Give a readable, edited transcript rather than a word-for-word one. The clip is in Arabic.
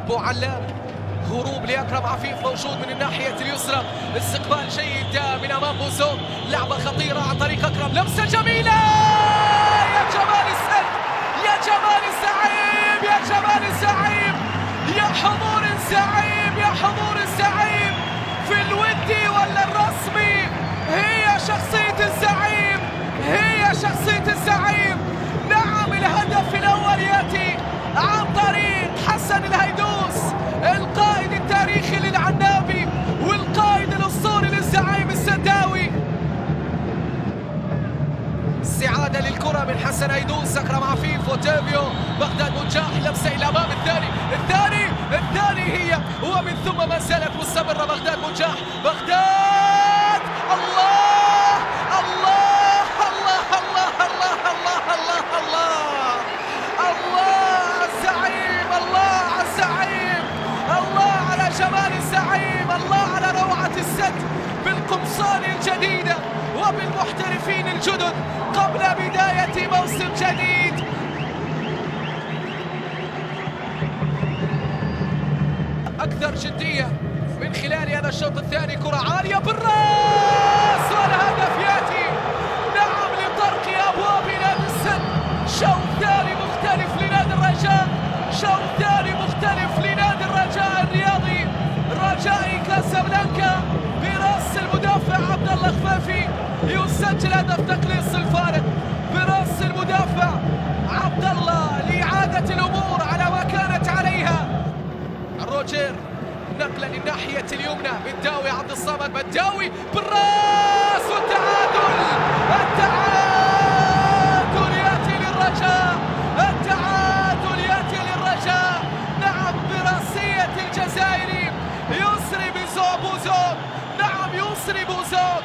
بوعلام، هروب لأكرم عفيف موجود من الناحية اليسرى، استقبال جيد من أمام بوزوك، لعبة خطيرة عن طريق أكرم، لمسة جميلة، يا جمال السد، يا جمال الزعيم، يا جمال الزعيم، يا حضور الزعيم، يا حضور الزعيم في الودي ولا الرسمي، هي شخصية الزعيم، هي شخصية الزعيم. نعم، الهدف الأول يأتي عن طريق حسن الهيدوس، القائد التاريخي للعنابي والقائد الأسطوري للزعيم السداوي. استعادة للكرة من حسن هيدوس، أكرم عفيف وتافيو، بغداد منجاح، لمسة إلى أمام، الثاني هي، ومن ثم ما زالت مستمرة بغداد منجاح، بغداد، الله الله الله الله الله الله الله الله الزعيم، الله على الزعيم، الله على جمال الزعيم، الله على روعة السد بالقمصان الجديدة وبالمحترفين الجدد قبل بداية موسم جديد. أكثر جدية من خلال هذا الشوط الثاني، كرة عالية بالراس والهدف يأتي، نعم، لطرق أبواب نادي السد. شوط ثاني مختلف لنادي الرجاء، شوط ثاني مختلف لنادي الرجاء الرياضي، رجائي كاسابلانكا براس المدافع عبد الله خفافي، يسجل هدف تقليص الفارق براس المدافع عبد الله لإعادة الأمور على ما كانت عليها. روجر نقلة للناحية اليمنى، بداوي عبد الصمد، بداوي بالراس والتعادل، التعادل يأتي للرجاء، التعادل يأتي للرجاء، نعم، براسية الجزائري يسري بوزوك، نعم، يسري بوزوك